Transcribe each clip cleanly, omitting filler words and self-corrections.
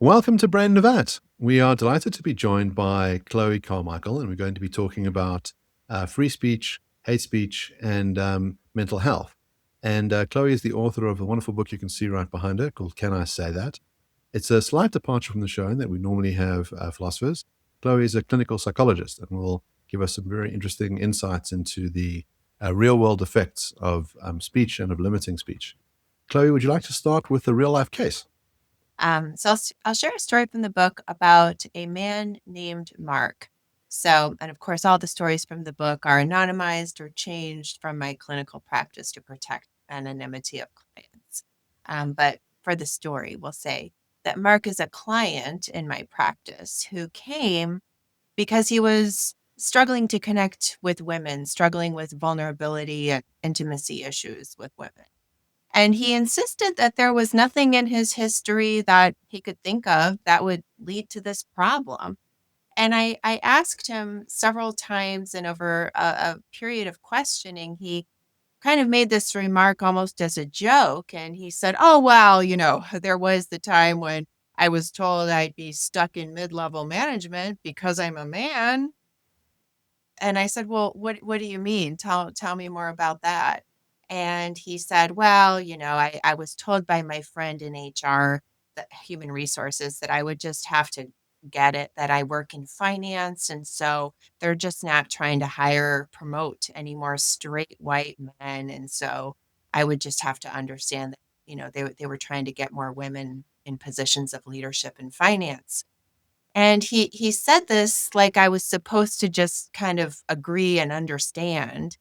Welcome to Brain Navat. We are delighted to be joined by Chloe Carmichael, and we're going to be talking about free speech, hate speech, and mental health. And Chloe is the author of a wonderful book you can see right behind her called Can I Say That? It's a slight departure from the show in that we normally have philosophers. Chloe is a clinical psychologist and will give us some very interesting insights into the real-world effects of speech and of limiting speech. Chloe, would you like to start with a real-life case? I'll share a story from the book about a man named Mark. And of course, all the stories from the book are anonymized or changed from my clinical practice to protect anonymity of clients. But for the story, we'll say that Mark is a client in my practice who came because he was struggling to connect with women, struggling with vulnerability and intimacy issues with women. And he insisted that there was nothing in his history that he could think of that would lead to this problem. And I asked him several times, and over a period of questioning, he kind of made this remark almost as a joke. And he said, "Oh, well, there was the time when I was told I'd be stuck in mid level management because I'm a man." And I said, "Well, what do you mean? Tell me more about that." And he said, "Well, I was told by my friend in HR, that human resources, that I would just have to get it, that I work in finance. And so they're just not trying to promote any more straight white men. And so I would just have to understand that, they were trying to get more women in positions of leadership in finance." And he said this like I was supposed to just kind of agree and understand.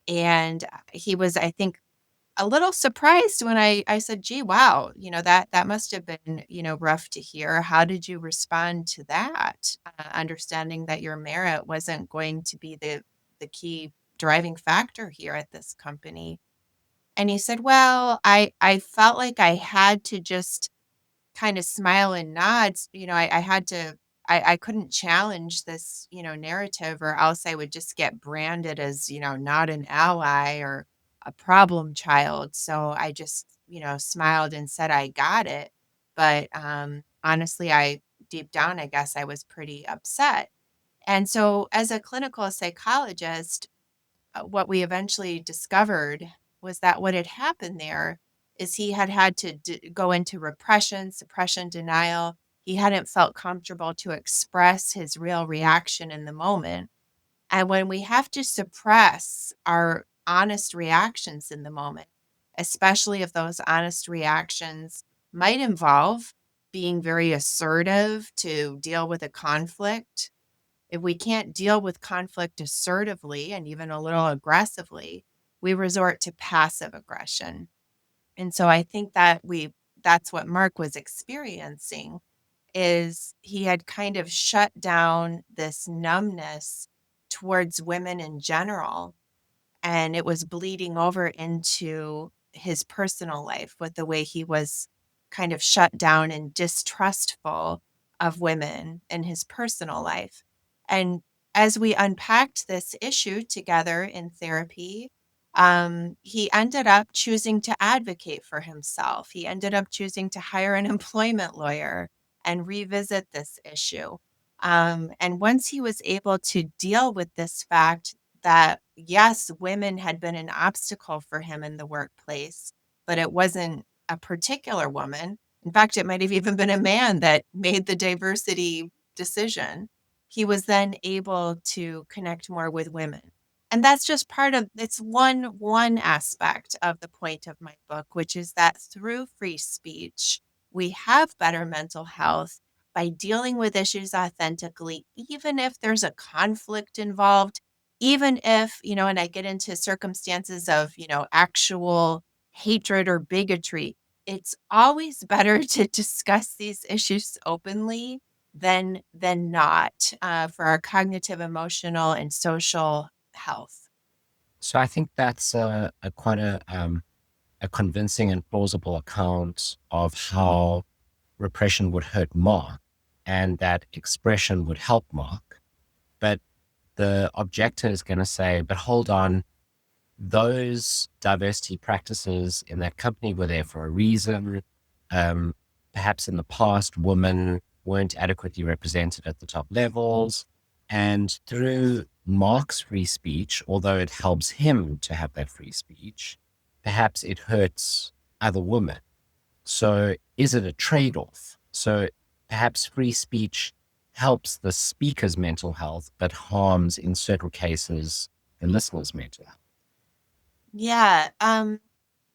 And he was, I think, a little surprised when I said, "Gee, wow, that must have been, rough to hear. How did you respond to that? Understanding that your merit wasn't going to be the key driving factor here at this company." And he said, "Well, I felt like I had to just kind of smile and nods. I had to, I couldn't challenge this, narrative, or else I would just get branded as, not an ally or a problem child. So I just, smiled and said I got it. But honestly, deep down, I guess I was pretty upset." And so as a clinical psychologist, what we eventually discovered was that what had happened there is he had had to go into repression, suppression, denial. He hadn't felt comfortable to express his real reaction in the moment. And when we have to suppress our honest reactions in the moment, especially if those honest reactions might involve being very assertive to deal with a conflict, if we can't deal with conflict assertively and even a little aggressively, we resort to passive aggression. And so I think that that's what Mark was experiencing, is he had kind of shut down this numbness towards women in general, and it was bleeding over into his personal life with the way he was kind of shut down and distrustful of women in his personal life. And as we unpacked this issue together in therapy, he ended up choosing to advocate for himself. He ended up choosing to hire an employment lawyer and revisit this issue. And once he was able to deal with this fact that, yes, women had been an obstacle for him in the workplace, but it wasn't a particular woman. In fact, it might have even been a man that made the diversity decision. He was then able to connect more with women. And that's just part of it's one aspect of the point of my book, which is that through free speech, we have better mental health by dealing with issues authentically, even if there's a conflict involved, even if, and I get into circumstances of, actual hatred or bigotry. It's always better to discuss these issues openly than not, for our cognitive, emotional, and social health. So I think that's a quite a convincing and plausible account of how repression would hurt Mark and that expression would help Mark. But the objector is going to say, but hold on, those diversity practices in that company were there for a reason. Um, perhaps in the past, women weren't adequately represented at the top levels. And through Mark's free speech, although it helps him to have that free speech, perhaps it hurts other women. So is it a trade-off? So perhaps free speech helps the speaker's mental health, but harms in certain cases the listener's mental health. Yeah,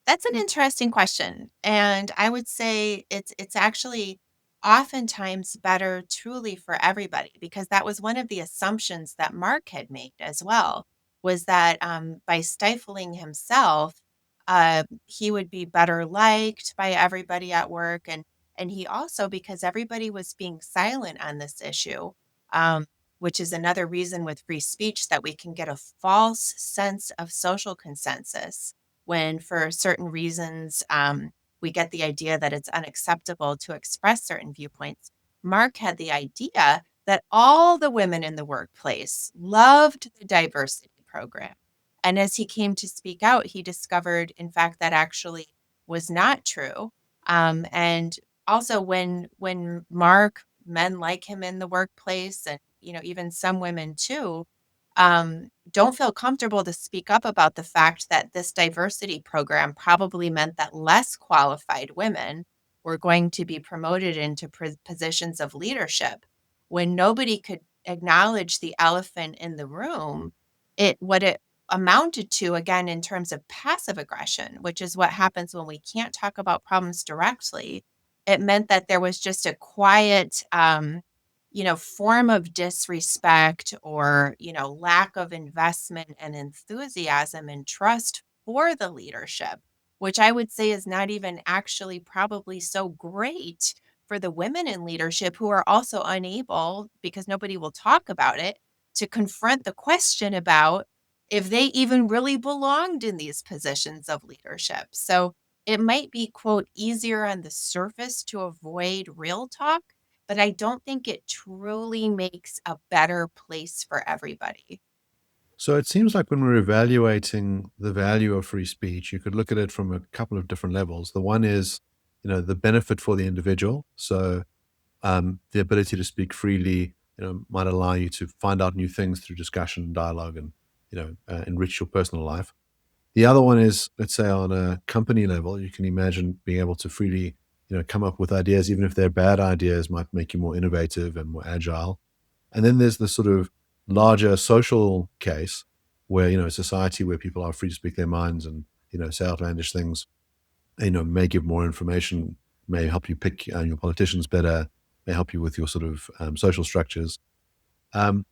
that's an interesting question. And I would say it's actually oftentimes better truly for everybody, because that was one of the assumptions that Mark had made as well, was that by stifling himself, he would be better liked by everybody at work. And he also, because everybody was being silent on this issue, um, which is another reason with free speech that we can get a false sense of social consensus when, for certain reasons, we get the idea that it's unacceptable to express certain viewpoints. Mark had the idea that all the women in the workplace loved the diversity program. And as he came to speak out, he discovered, in fact, that actually was not true. And also, when Mark, men like him in the workplace, and even some women too, don't feel comfortable to speak up about the fact that this diversity program probably meant that less qualified women were going to be promoted into positions of leadership. When nobody could acknowledge the elephant in the room, what it amounted to, again, in terms of passive aggression, which is what happens when we can't talk about problems directly, it meant that there was just a quiet form of disrespect, or, lack of investment and enthusiasm and trust for the leadership, which I would say is not even actually probably so great for the women in leadership, who are also unable, because nobody will talk about it, to confront the question about if they even really belonged in these positions of leadership. So it might be, quote, easier on the surface to avoid real talk, but I don't think it truly makes a better place for everybody. So it seems like when we're evaluating the value of free speech, you could look at it from a couple of different levels. The one is, the benefit for the individual. So the ability to speak freely, might allow you to find out new things through discussion and dialogue, and enrich your personal life. The other one is, let's say, on a company level, you can imagine being able to freely, come up with ideas, even if they're bad ideas, might make you more innovative and more agile. And then there's the sort of larger social case where, a society where people are free to speak their minds and, say outlandish things, may give more information, may help you pick your politicians better, may help you with your sort of social structures. Um,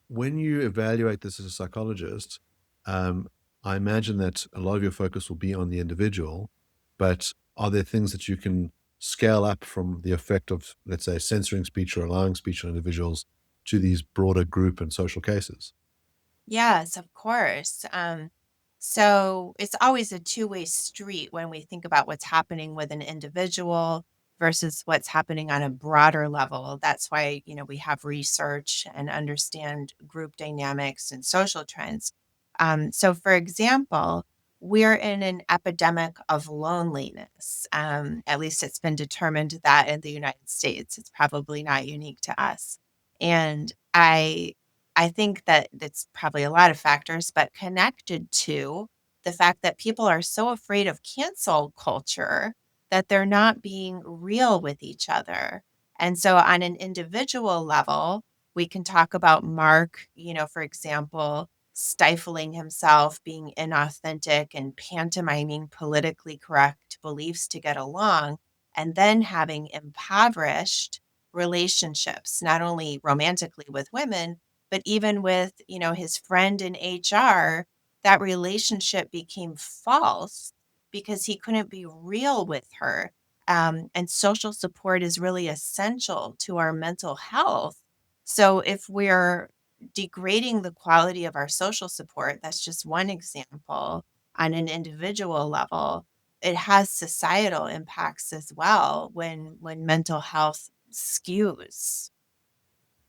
when you evaluate this as a psychologist, I imagine that a lot of your focus will be on the individual, but are there things that you can scale up from the effect of, let's say, censoring speech or allowing speech on individuals to these broader group and social cases? Yes, of course. So it's always a two-way street when we think about what's happening with an individual versus what's happening on a broader level. That's why, we have research and understand group dynamics and social trends. So, for example, we're in an epidemic of loneliness. At least it's been determined that in the United States. It's probably not unique to us. And I think that it's probably a lot of factors, but connected to the fact that people are so afraid of cancel culture that they're not being real with each other. And so, on an individual level, we can talk about Mark, for example, stifling himself, being inauthentic, and pantomiming politically correct beliefs to get along, and then having impoverished relationships, not only romantically with women, but even with, his friend in HR. That relationship became false because he couldn't be real with her. And social support is really essential to our mental health. So if we're degrading the quality of our social support, that's just one example. On an individual level, it has societal impacts as well when mental health skews.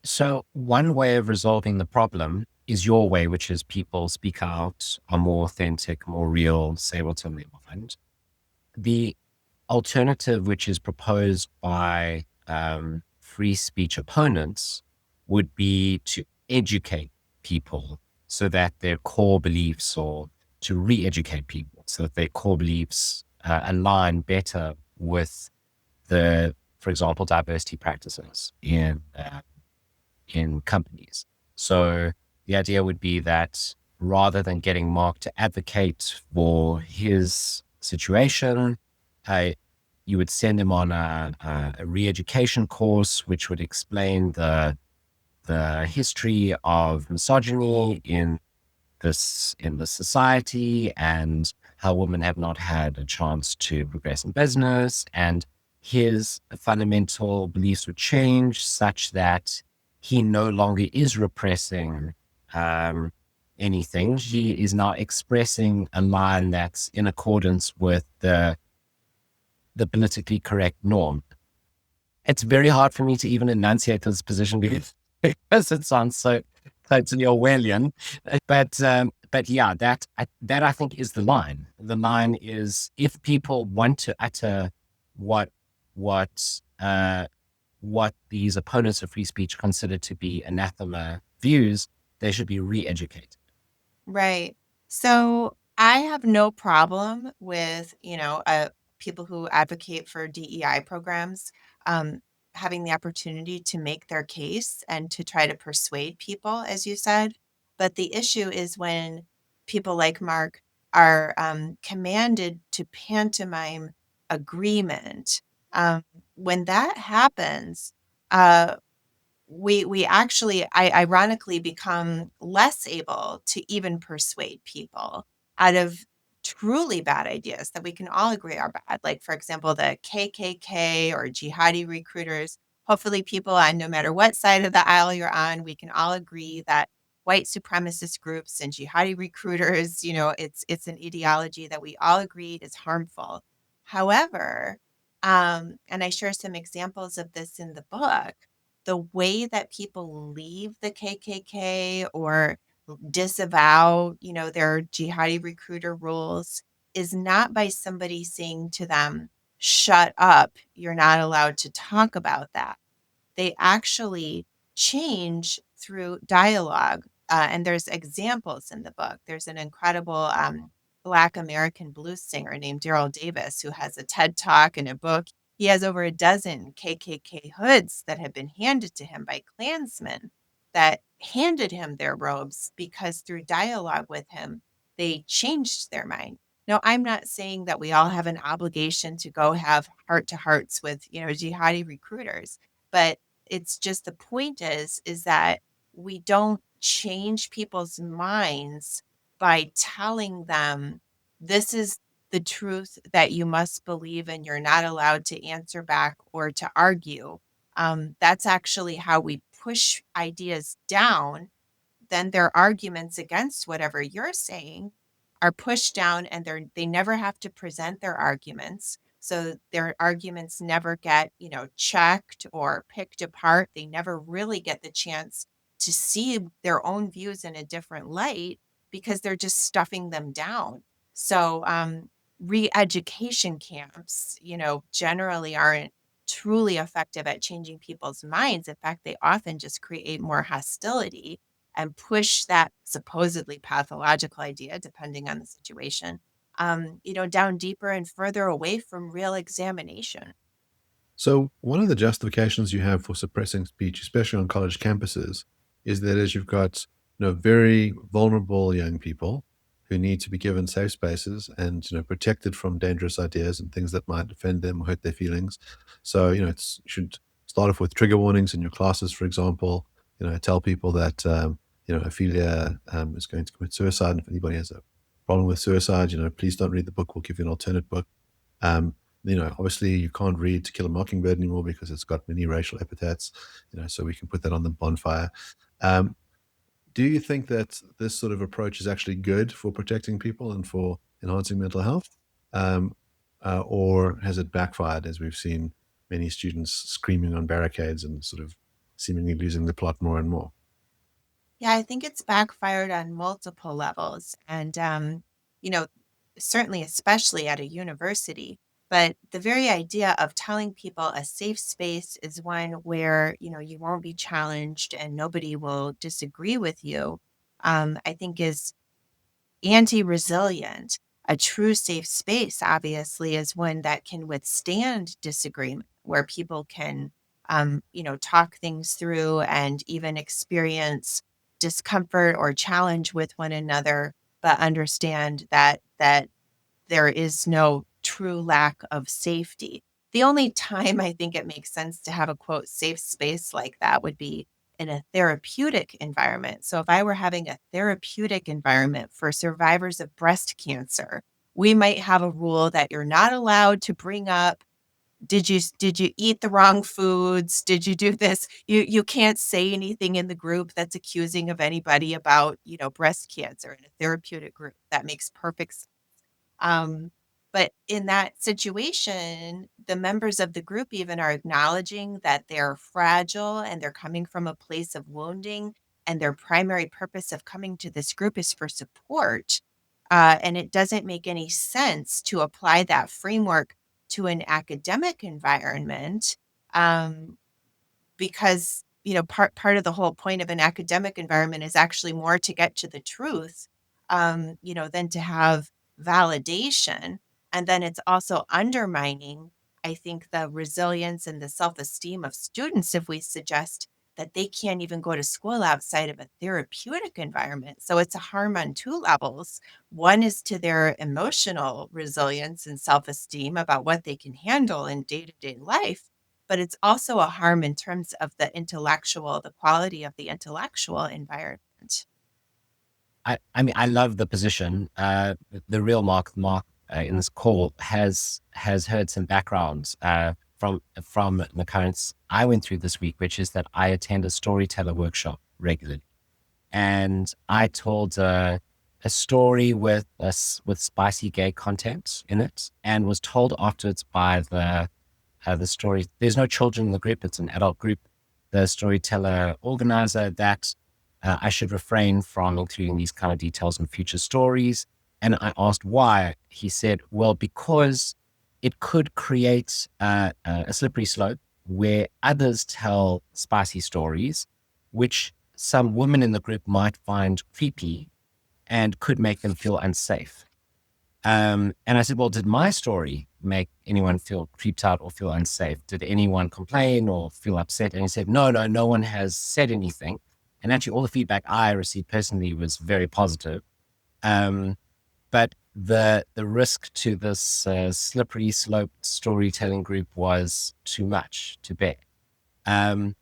So one way of resolving the problem is your way, which is people speak out, are more authentic, more real, say what's on their mind. The alternative, which is proposed by free speech opponents, would be to educate people so that their core beliefs, or to re-educate people so that their core beliefs align better with for example, diversity practices in companies. So the idea would be that rather than getting Mark to advocate for his situation, you would send him on a re-education course, which would explain the history of misogyny in the society, and how women have not had a chance to progress in business, and his fundamental beliefs would change such that he no longer is repressing anything. He is now expressing a line that's in accordance with the politically correct norm. It's very hard for me to even enunciate this position because it sounds so totally Orwellian. But yeah, that I think is the line. The line is, if people want to utter what these opponents of free speech consider to be anathema views, they should be re-educated. Right. So I have no problem with, people who advocate for DEI programs um, having the opportunity to make their case and to try to persuade people, as you said. But the issue is when people like Mark are commanded to pantomime agreement. When that happens, uh, we actually ironically become less able to even persuade people out of truly bad ideas that we can all agree are bad, like for example the KKK or jihadi recruiters. Hopefully people on no matter what side of the aisle you're on, we can all agree that white supremacist groups and jihadi recruiters, it's an ideology that we all agreed is harmful. However, and I share some examples of this in the book, the way that people leave the KKK or disavow, their jihadi recruiter rules is not by somebody saying to them, shut up, you're not allowed to talk about that. They actually change through dialogue. And there's examples in the book. There's an incredible Black American blues singer named Daryl Davis who has a TED Talk and a book. He has over a dozen KKK hoods that have been handed to him by Klansmen that handed him their robes because through dialogue with him, they changed their mind. Now, I'm not saying that we all have an obligation to go have heart to hearts with, jihadi recruiters, but it's just the point is that we don't change people's minds by telling them this is the truth that you must believe and you're not allowed to answer back or to argue. That's actually how we push ideas down. Then their arguments against whatever you're saying are pushed down, and they never have to present their arguments. So their arguments never get, checked or picked apart. They never really get the chance to see their own views in a different light because they're just stuffing them down. So re-education camps, generally aren't truly effective at changing people's minds. In fact, they often just create more hostility and push that supposedly pathological idea, depending on the situation, down deeper and further away from real examination. So one of the justifications you have for suppressing speech, especially on college campuses, is that as you've got very vulnerable young people who need to be given safe spaces and protected from dangerous ideas and things that might offend them or hurt their feelings. So you should start off with trigger warnings in your classes, for example. Tell people that Ophelia is going to commit suicide, and if anybody has a problem with suicide, please don't read the book. We'll give you an alternate book. Um, obviously you can't read To Kill a Mockingbird anymore because it's got many racial epithets, so we can put that on the bonfire. Do you think that this sort of approach is actually good for protecting people and for enhancing mental health? Or has it backfired as we've seen many students screaming on barricades and sort of seemingly losing the plot more and more? Yeah, I think it's backfired on multiple levels. And, you know, certainly, especially at a university. But the very idea of telling people a safe space is one where, you won't be challenged and nobody will disagree with you, I think is anti-resilient. A true safe space, obviously, is one that can withstand disagreement, where people can, talk things through and even experience discomfort or challenge with one another, but understand that there is no true lack of safety. The only time I think it makes sense to have a quote safe space like that would be in a therapeutic environment. So if I were having a therapeutic environment for survivors of breast cancer, we might have a rule that you're not allowed to bring up, did you eat the wrong foods? Did you do this? You can't say anything in the group that's accusing of anybody about, breast cancer in a therapeutic group. That makes perfect sense. um, but in that situation, the members of the group even are acknowledging that they're fragile and they're coming from a place of wounding, and their primary purpose of coming to this group is for support. And it doesn't make any sense to apply that framework to an academic environment. Um, because part of the whole point of an academic environment is actually more to get to the truth, than to have validation. And then it's also undermining, I think, the resilience and the self-esteem of students if we suggest that they can't even go to school outside of a therapeutic environment. So it's a harm on two levels. One is to their emotional resilience and self-esteem about what they can handle in day-to-day life, but it's also a harm in terms of the quality of the intellectual environment. I mean, I love the position. The real Mark in this call has heard some backgrounds from the currents I went through this week, which is that I attend a storyteller workshop regularly, and I told a story with spicy gay content in it, and was told afterwards by the story. There's no children in the group; it's an adult group. The storyteller organizer that I should refrain from including these kind of details in future stories. And I asked why. He said, well, because it could create a slippery slope where others tell spicy stories, which some women in the group might find creepy and could make them feel unsafe. And I said, well, did my story make anyone feel creeped out or feel unsafe? Did anyone complain or feel upset? And he said, no one has said anything. And actually, all the feedback I received personally was very positive. But the risk to this slippery slope storytelling group was too much to bear. And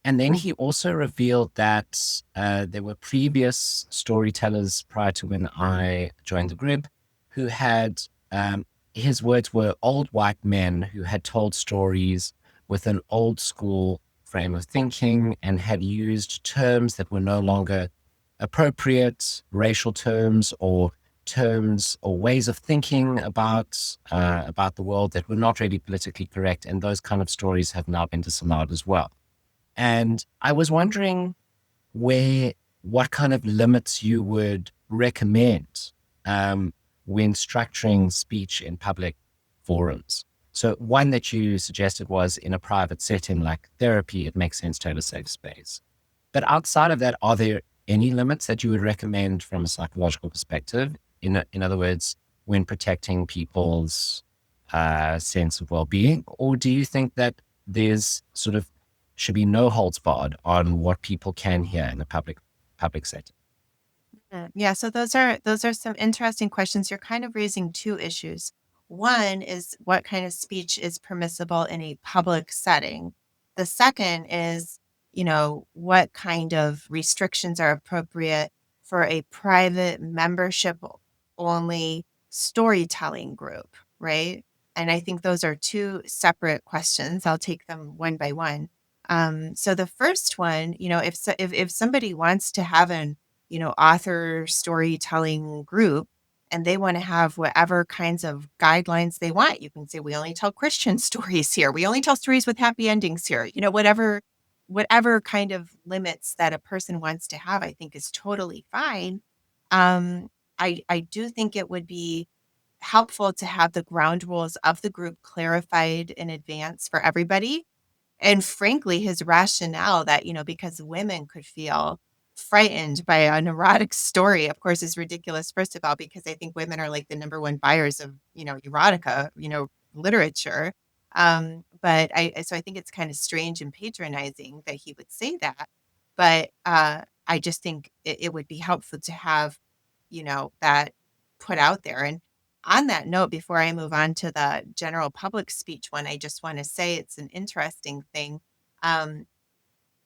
then he also revealed that there were previous storytellers prior to when I joined the group who had, his words were old white men who had told stories with an old school frame of thinking and had used terms that were no longer appropriate, racial terms or ways of thinking about the world that were not really politically correct. And those kind of stories have now been disallowed as well. And I was wondering what kind of limits you would recommend when structuring speech in public forums. So one that you suggested was in a private setting like therapy, it makes sense to have a safe space. But outside of that, are there any limits that you would recommend from a psychological perspective? In other words, when protecting people's sense of well-being? Or do you think that there's should be no holds barred on what people can hear in the public setting? Yeah, so those are some interesting questions. You're kind of raising two issues. One is what kind of speech is permissible in a public setting. The second is, what kind of restrictions are appropriate for a private membership only storytelling group, right? And I think those are two separate questions. I'll take them one by one. So the first one, if somebody wants to have an author storytelling group and they want to have whatever kinds of guidelines they want. You can say, we only tell Christian stories here. We only tell stories with happy endings here. Whatever kind of limits that a person wants to have, I think is totally fine. I do think it would be helpful to have the ground rules of the group clarified in advance for everybody. And frankly, his rationale that, because women could feel frightened by a neurotic story, of course, is ridiculous, first of all, because I think women are like the number one buyers of, erotica, literature. So I think it's kind of strange and patronizing that he would say that. But I just think it would be helpful to have, that put out there. And on that note, before I move on to the general public speech one, I just want to say it's an interesting thing. Um,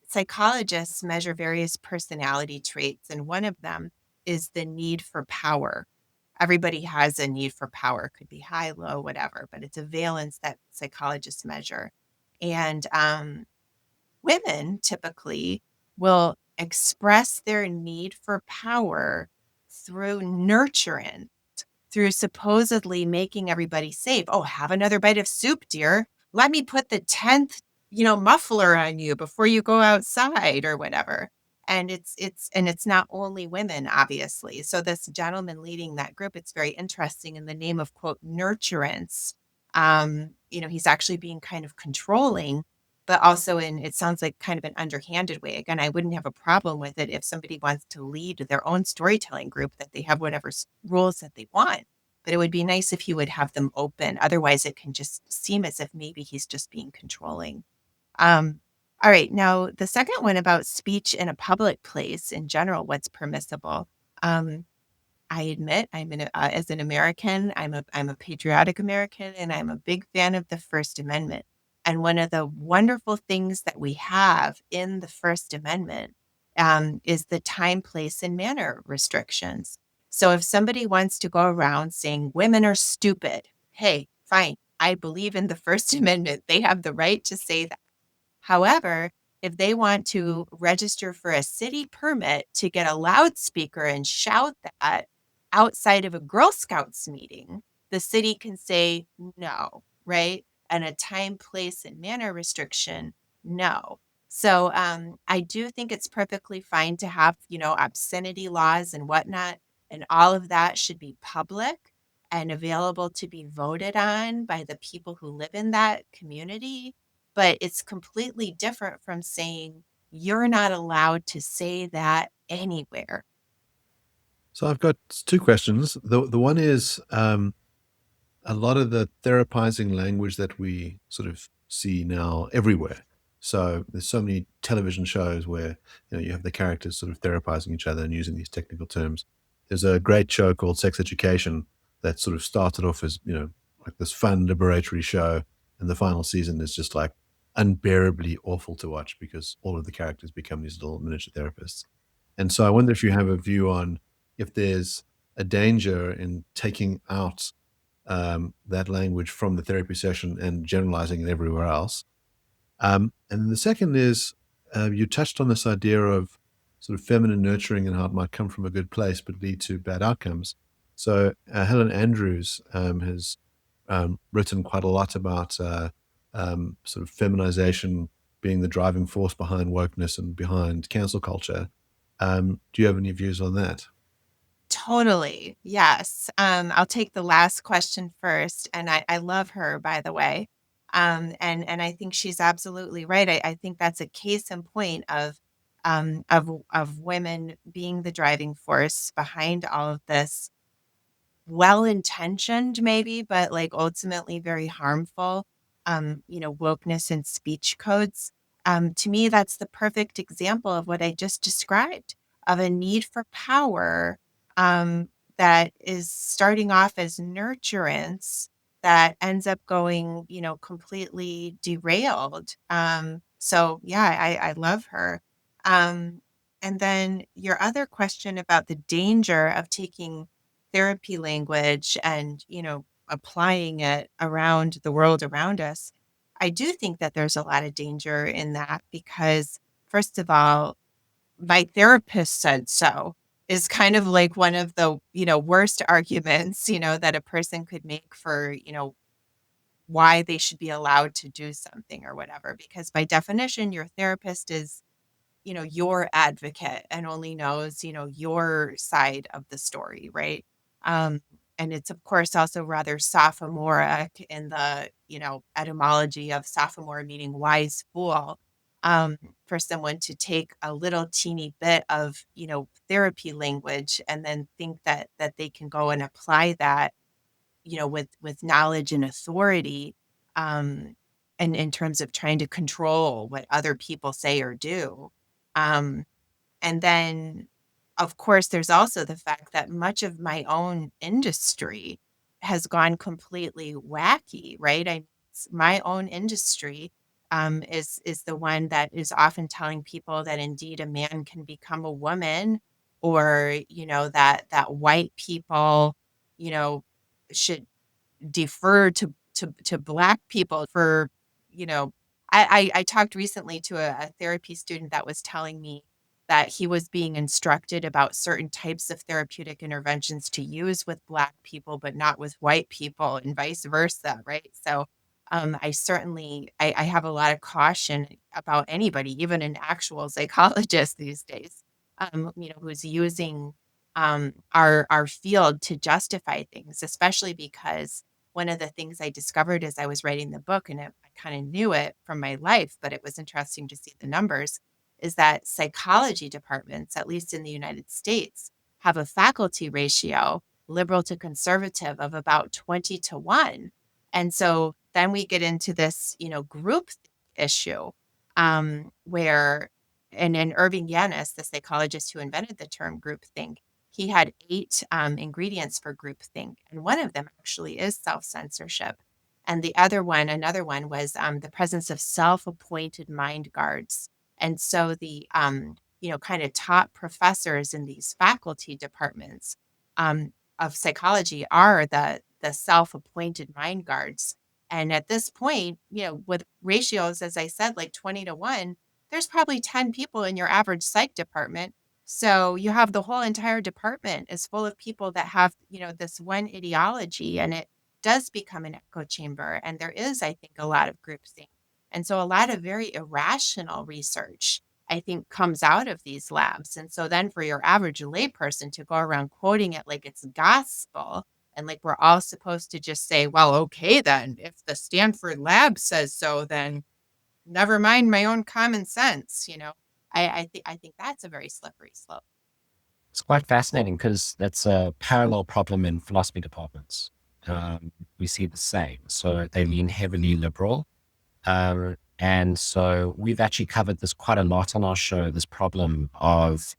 Psychologists measure various personality traits, and one of them is the need for power. Everybody has a need for power, could be high, low, whatever, but it's a valence that psychologists measure. And women typically will express their need for power through nurturance, through supposedly making everybody safe. Oh, have another bite of soup, dear. Let me put the 10th, muffler on you before you go outside or whatever. And it's not only women, obviously. So this gentleman leading that group, it's very interesting in the name of quote nurturance. He's actually being kind of controlling, but also in, it sounds like kind of an underhanded way. Again, I wouldn't have a problem with it if somebody wants to lead their own storytelling group, that they have whatever rules that they want. But it would be nice if he would have them open. Otherwise, it can just seem as if maybe he's just being controlling. Um, all right. Now, the second one about speech in a public place in general, what's permissible. I admit as an American, I'm a patriotic American, and I'm a big fan of the First Amendment. And one of the wonderful things that we have in the First Amendment is the time, place, and manner restrictions. So if somebody wants to go around saying women are stupid, hey, fine. I believe in the First Amendment. They have the right to say that. However, if they want to register for a city permit to get a loudspeaker and shout that outside of a Girl Scouts meeting, the city can say no, right? And a time, place, and manner restriction, no. So I do think it's perfectly fine to have, obscenity laws and whatnot, and all of that should be public and available to be voted on by the people who live in that community. But it's completely different from saying you're not allowed to say that anywhere. So I've got two questions. The one is a lot of the therapizing language that we sort of see now everywhere. So there's so many television shows where you have the characters sort of therapizing each other and using these technical terms. There's a great show called Sex Education that sort of started off as like this fun liberatory show, and the final season is just like unbearably awful to watch because all of the characters become these little miniature therapists. And so I wonder if you have a view on if there's a danger in taking out that language from the therapy session and generalizing it everywhere else. And then the second is you touched on this idea of sort of feminine nurturing and how it might come from a good place but lead to bad outcomes. So Helen Andrews has written quite a lot about sort of feminization being the driving force behind wokeness and behind cancel culture. Do you have any views on that? Totally. Yes. I'll take the last question first. And I love her, by the way. And I think she's absolutely right. I think that's a case in point of women being the driving force behind all of this, well-intentioned maybe, but like ultimately very harmful, wokeness and speech codes. To me, that's the perfect example of what I just described, of a need for power um, that is starting off as nurturance that ends up going, completely derailed. So yeah, I love her. Um, and then your other question about the danger of taking therapy language and, applying it around the world around us. I do think that there's a lot of danger in that because, first of all, my therapist said so is kind of like one of the, worst arguments, that a person could make for, why they should be allowed to do something or whatever. Because by definition, your therapist is, your advocate and only knows, your side of the story, right? And it's, of course, also rather sophomoric in the, etymology of sophomore meaning wise fool, for someone to take a little teeny bit of, therapy language and then think that they can go and apply that, with knowledge and authority, um, and in terms of trying to control what other people say or do. Um, and then, of course, there's also the fact that much of my own industry has gone completely wacky, right? My own industry is the one that is often telling people that indeed a man can become a woman, or that white people, you know, should defer to black people for, you know I talked recently to a therapy student that was telling me that he was being instructed about certain types of therapeutic interventions to use with black people, but not with white people, and vice versa, right? So, I certainly I have a lot of caution about anybody, even an actual psychologist these days, who's using our field to justify things, especially because one of the things I discovered as I was writing the book, and I kind of knew it from my life, but it was interesting to see the numbers, is that psychology departments, at least in the United States, have a faculty ratio, liberal to conservative, of about 20 to 1. And so then we get into this, group issue, where, and Irving Yannis, the psychologist who invented the term groupthink, he had 8 ingredients for groupthink, and one of them actually is self-censorship. And another one was the presence of self-appointed mind guards. And so the, kind of top professors in these faculty departments of psychology are the self-appointed mind guards. And at this point, with ratios, as I said, like 20 to 1, there's probably 10 people in your average psych department. So you have the whole entire department is full of people that have, this one ideology, and it does become an echo chamber. And there is, I think, a lot of groupthink. And so a lot of very irrational research, I think, comes out of these labs. And so then for your average layperson to go around quoting it like it's gospel, and like we're all supposed to just say, well, okay, then if the Stanford lab says so, then never mind my own common sense. I think that's a very slippery slope. It's quite fascinating because that's a parallel problem in philosophy departments. We see the same. So they lean heavily liberal. And so we've actually covered this quite a lot on our show, this problem of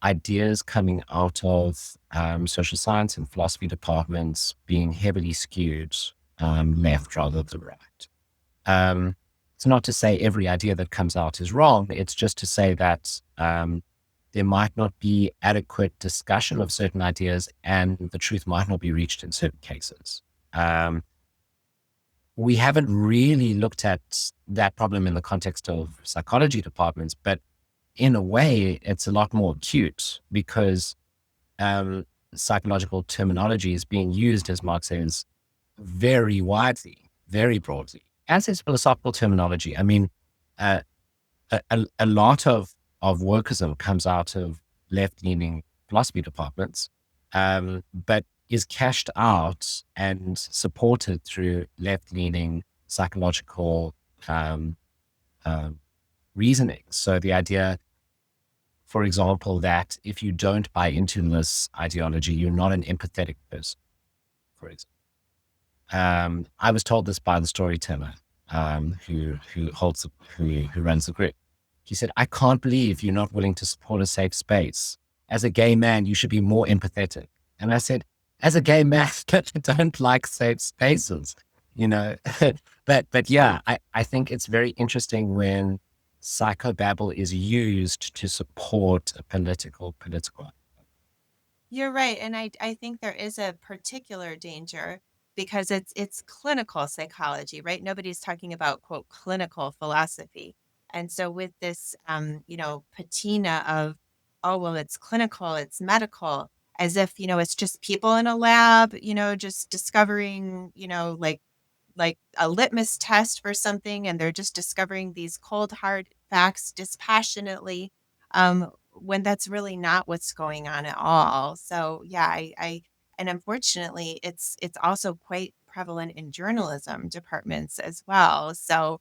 ideas coming out of social science and philosophy departments being heavily skewed left rather than right. It's not to say every idea that comes out is wrong. It's just to say that there might not be adequate discussion of certain ideas and the truth might not be reached in certain cases. We haven't really looked at that problem in the context of psychology departments, but in a way, it's a lot more acute because psychological terminology is being used, as Mark says, very widely, very broadly, as is philosophical terminology. I mean, a lot of wokeism comes out of left-leaning philosophy departments, but is cashed out and supported through left-leaning psychological reasoning. So the idea, for example, that if you don't buy into this ideology, you're not an empathetic person, for example. I was told this by the storyteller who runs the group. He said, "I can't believe you're not willing to support a safe space. As a gay man, you should be more empathetic." And I said, "As a gay man, I don't like safe spaces, you know." but yeah, I think it's very interesting when psychobabble is used to support a political. You're right, and I think there is a particular danger because it's clinical psychology, right? Nobody's talking about quote clinical philosophy. And so with this patina of, oh well, it's clinical, it's medical, as if, it's just people in a lab, just discovering, like a litmus test for something, and they're just discovering these cold hard facts dispassionately, when that's really not what's going on at all. So yeah, And unfortunately, it's also quite prevalent in journalism departments as well. So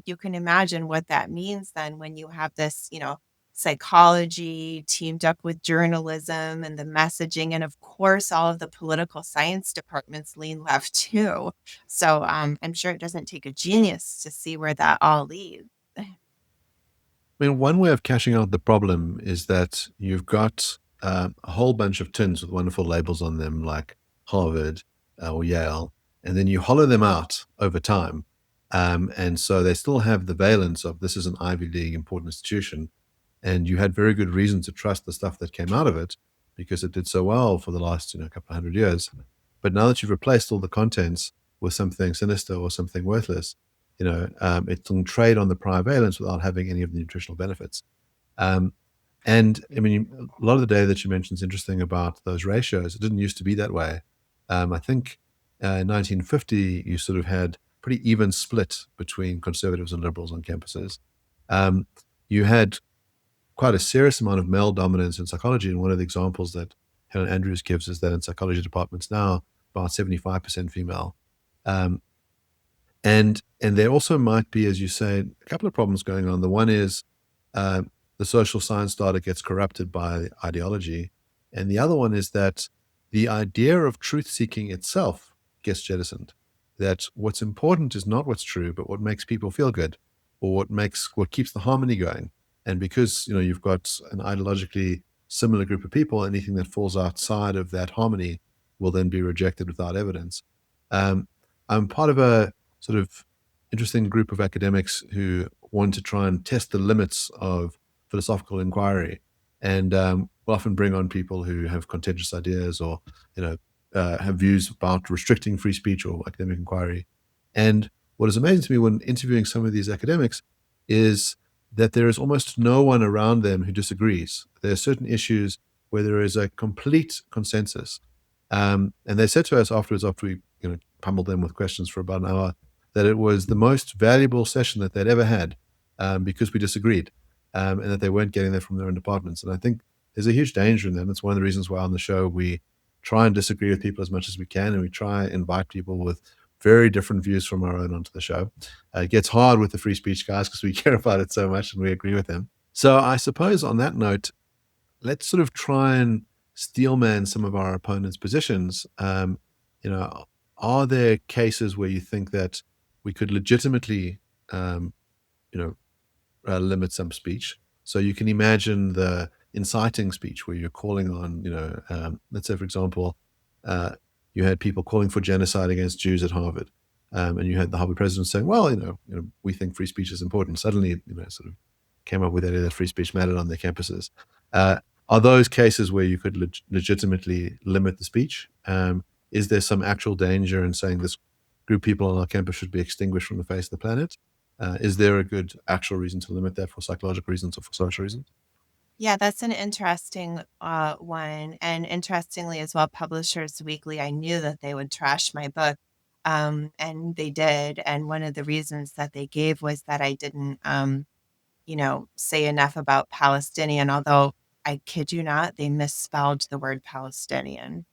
you can imagine what that means then when you have this, psychology teamed up with journalism and the messaging, and of course, all of the political science departments lean left too. So I'm sure it doesn't take a genius to see where that all leads. I mean, one way of cashing out the problem is that you've got a whole bunch of tins with wonderful labels on them, like Harvard or Yale, and then you hollow them out over time. And so they still have the valence of this is an Ivy League important institution. And you had very good reason to trust the stuff that came out of it because it did so well for the last couple of hundred years. But now that you've replaced all the contents with something sinister or something worthless, it can trade on the prior valence without having any of the nutritional benefits. And I mean, a lot of the data that you mentioned is interesting about those ratios. It didn't used to be that way. I think in 1950, you sort of had pretty even split between conservatives and liberals on campuses. You had quite a serious amount of male dominance in psychology. And one of the examples that Helen Andrews gives is that in psychology departments now, about 75% female. And there also might be, as you say, a couple of problems going on. The one is the social science data gets corrupted by ideology. And the other one is that the idea of truth-seeking itself gets jettisoned. That what's important is not what's true, but what makes people feel good, or what keeps the harmony going. And because you've got an ideologically similar group of people, anything that falls outside of that harmony will then be rejected without evidence. I'm part of a sort of interesting group of academics who want to try and test the limits of philosophical inquiry, and we'll often bring on people who have contentious ideas or have views about restricting free speech or academic inquiry. And what is amazing to me when interviewing some of these academics is that there is almost no one around them who disagrees. There are certain issues where there is a complete consensus. And they said to us afterwards, after we pummeled them with questions for about an hour, that it was the most valuable session that they'd ever had because we disagreed and that they weren't getting that from their own departments. And I think there's a huge danger in that. That's one of the reasons why on the show we try and disagree with people as much as we can, and we try and invite people with very different views from our own onto the show. It gets hard with the free speech guys because we care about it so much and we agree with them. So I suppose on that note, let's sort of try and steelman some of our opponents' positions. Are there cases where you think that we could legitimately, limit some speech? So you can imagine the inciting speech where you're calling on, let's say, for example, you had people calling for genocide against Jews at Harvard, and you had the Harvard president saying, "Well, we think free speech is important." Suddenly, sort of came up with the idea that free speech mattered on their campuses. Are those cases where you could legitimately limit the speech? Is there some actual danger in saying this group of people on our campus should be extinguished from the face of the planet? Is there a good actual reason to limit that for psychological reasons or for social reasons? Yeah, that's an interesting one. And interestingly, as well, Publishers Weekly, I knew that they would trash my book. And they did. And one of the reasons that they gave was that I didn't, say enough about Palestinian, although I kid you not, they misspelled the word Palestinian.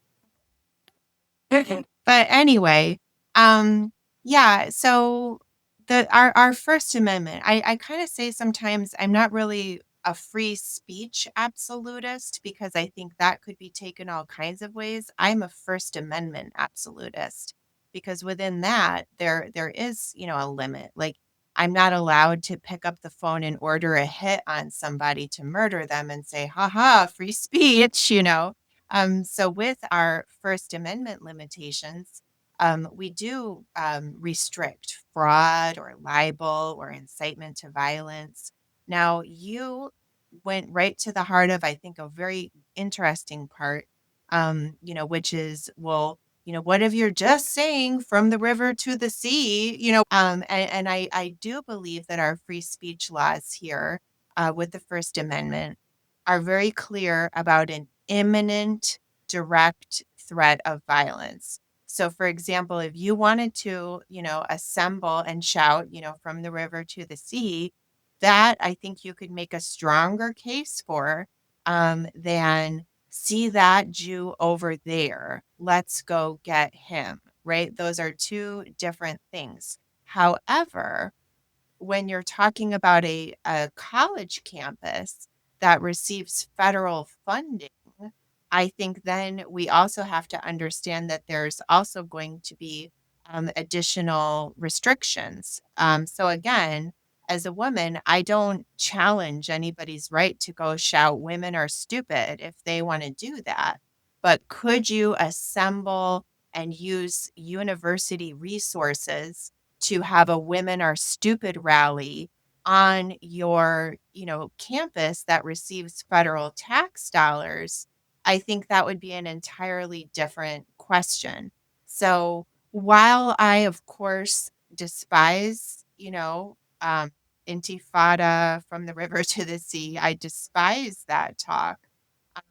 But anyway, yeah, so our First Amendment, I kind of say sometimes I'm not really a free speech absolutist because I think that could be taken all kinds of ways. I'm a First Amendment absolutist because within that there is, a limit. Like I'm not allowed to pick up the phone and order a hit on somebody to murder them and say, haha, free speech. So with our First Amendment limitations, we do restrict fraud or libel or incitement to violence. Now, you went right to the heart of, I think, a very interesting part, which is, well, what if you're just saying from the river to the sea, and I do believe that our free speech laws here with the First Amendment are very clear about an imminent, direct threat of violence. So, for example, if you wanted to, assemble and shout, from the river to the sea, that I think you could make a stronger case for than see that Jew over there, let's go get him, right? Those are two different things. However, when you're talking about a college campus that receives federal funding, I think then we also have to understand that there's also going to be additional restrictions. So, again, as a woman, I don't challenge anybody's right to go shout women are stupid if they want to do that. But could you assemble and use university resources to have a women are stupid rally on your, campus that receives federal tax dollars? I think that would be an entirely different question. So while I, of course, despise, intifada from the river to the sea, I despise that talk. um,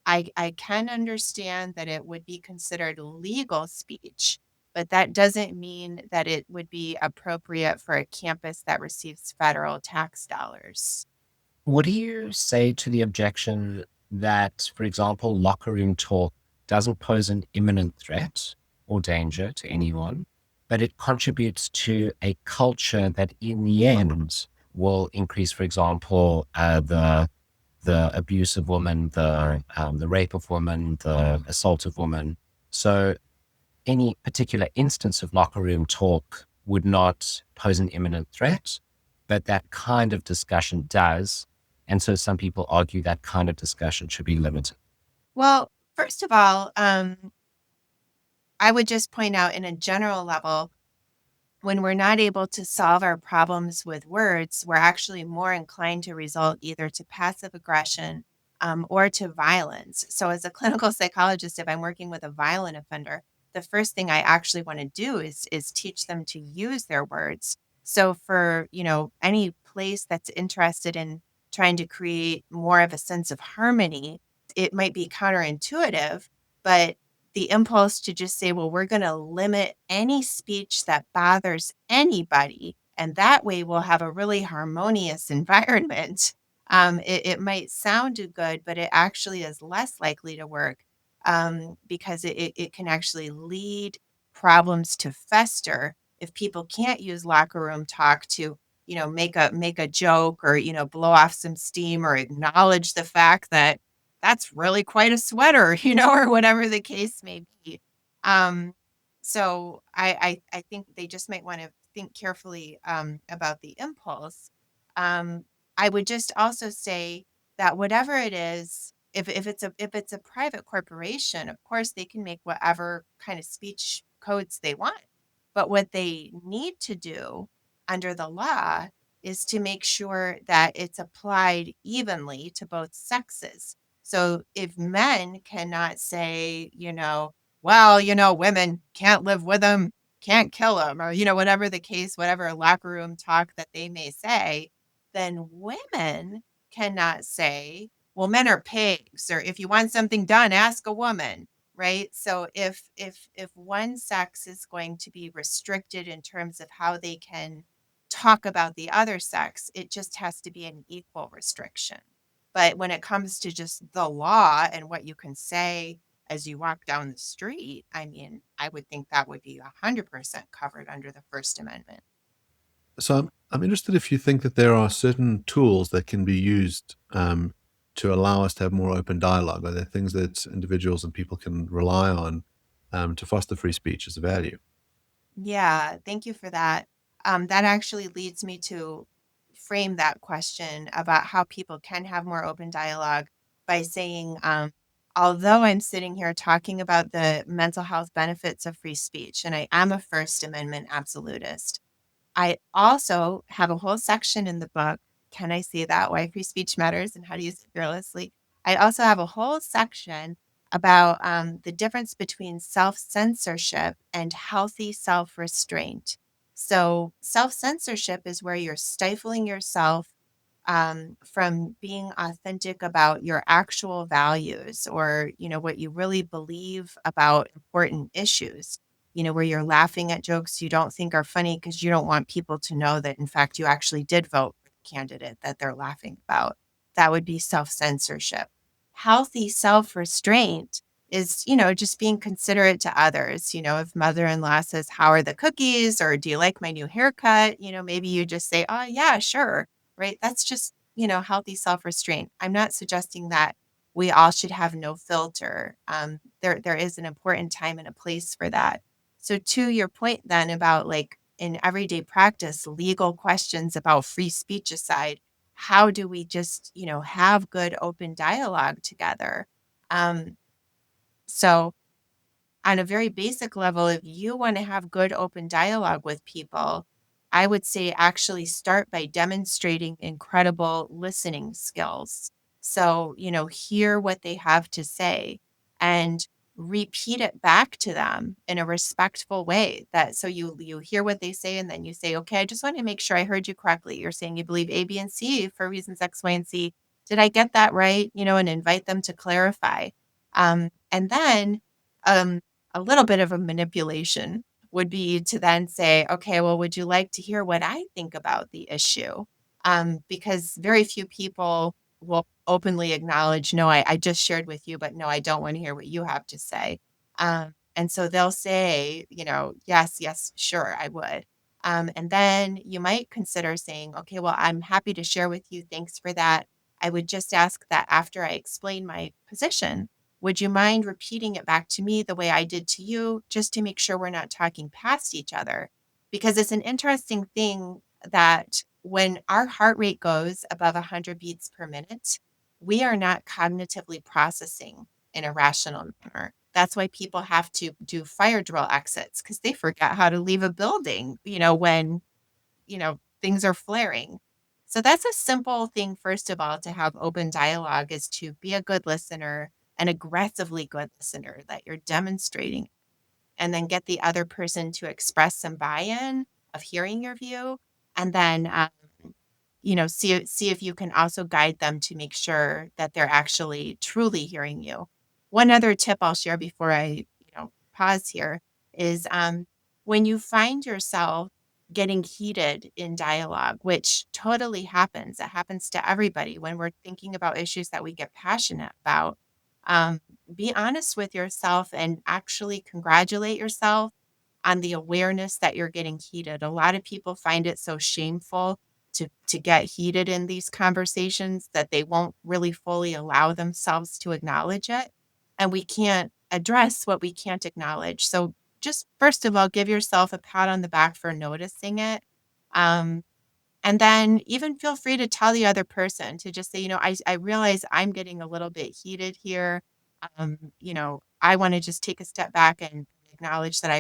I can understand that it would be considered legal speech, but that doesn't mean that it would be appropriate for a campus that receives federal tax dollars. What do you say to the objection that, for example, locker room talk doesn't pose an imminent threat or danger to anyone, but it contributes to a culture that in the end will increase, for example, the abuse of women, the rape of women, the assault of women. So any particular instance of locker room talk would not pose an imminent threat, but that kind of discussion does. And so some people argue that kind of discussion should be limited. Well, first of all, I would just point out in a general level, when we're not able to solve our problems with words, we're actually more inclined to result either to passive aggression or to violence. So, as a clinical psychologist, if I'm working with a violent offender, the first thing I actually want to do is teach them to use their words. So, for any place that's interested in trying to create more of a sense of harmony, it might be counterintuitive, but the impulse to just say, well, we're going to limit any speech that bothers anybody. And that way we'll have a really harmonious environment. It might sound good, but it actually is less likely to work because it can actually lead problems to fester if people can't use locker room talk to make a joke or blow off some steam or acknowledge the fact that that's really quite a sweater, or whatever the case may be. Um, so I think they just might want to think carefully about the impulse. Um, I would just also say that whatever it is, if it's a private corporation, of course they can make whatever kind of speech codes they want. But what they need to do under the law is to make sure that it's applied evenly to both sexes. So if men cannot say, well, women can't live with them, can't kill them, or, whatever the case, whatever locker room talk that they may say, then women cannot say, well, men are pigs, or if you want something done, ask a woman. Right. So if one sex is going to be restricted in terms of how they can talk about the other sex, it just has to be an equal restriction. But when it comes to just the law and what you can say as you walk down the street, I mean, I would think that would be 100% covered under the First Amendment. So I'm interested if you think that there are certain tools that can be used to allow us to have more open dialogue. Are there things that individuals and people can rely on to foster free speech as a value? Yeah, thank you for that. That actually leads me to frame that question about how people can have more open dialogue by saying, although I'm sitting here talking about the mental health benefits of free speech, and I am a First Amendment absolutist, I also have a whole section in the book, Can I Say That? Why Free Speech Matters and How to Use It Fearlessly. I also have a whole section about the difference between self censorship and healthy self restraint. So, self censorship is where you're stifling yourself from being authentic about your actual values or what you really believe about important issues, where you're laughing at jokes you don't think are funny because you don't want people to know that in fact you actually did vote for the candidate that they're laughing about. That would be self-censorship. healthy self-restraint is, just being considerate to others. If mother-in-law says, "How are the cookies?" or "Do you like my new haircut?" Maybe you just say, "Oh, yeah, sure." Right? That's just, healthy self-restraint. I'm not suggesting that we all should have no filter. There is an important time and a place for that. So to your point then about like in everyday practice, legal questions about free speech aside, how do we just, have good open dialogue together? Um, so on a very basic level, if you want to have good open dialogue with people, I would say actually start by demonstrating incredible listening skills. So, hear what they have to say and repeat it back to them in a respectful way. That so you hear what they say and then you say, "Okay, I just want to make sure I heard you correctly. You're saying you believe A, B, and C for reasons X, Y, and Z. Did I get that right?" And invite them to clarify. And then um, a little bit of a manipulation would be to then say, "Okay, well, would you like to hear what I think about the issue?" Because very few people will openly acknowledge, "No, I just shared with you, but no, I don't want to hear what you have to say." And so they'll say, "Yes, yes, sure, I would." And then you might consider saying, "Okay, well, I'm happy to share with you. Thanks for that. I would just ask that after I explain my position, would you mind repeating it back to me the way I did to you, just to make sure we're not talking past each other?" Because it's an interesting thing that when our heart rate goes above 100 beats per minute, we are not cognitively processing in a rational manner. That's why people have to do fire drill exits because they forget how to leave a building, when things are flaring. So that's a simple thing, first of all, to have open dialogue is to be a good listener, an aggressively good listener that you're demonstrating, and then get the other person to express some buy-in of hearing your view. And then, see if you can also guide them to make sure that they're actually truly hearing you. One other tip I'll share before I, pause here is when you find yourself getting heated in dialogue, which totally happens, it happens to everybody when we're thinking about issues that we get passionate about. Um, be honest with yourself and actually congratulate yourself on the awareness that you're getting heated. A lot of people find it so shameful to get heated in these conversations that they won't really fully allow themselves to acknowledge it. And we can't address what we can't acknowledge. So just first of all, give yourself a pat on the back for noticing it. Um, and then even feel free to tell the other person to just say, "I realize I'm getting a little bit heated here. I want to just take a step back and acknowledge that I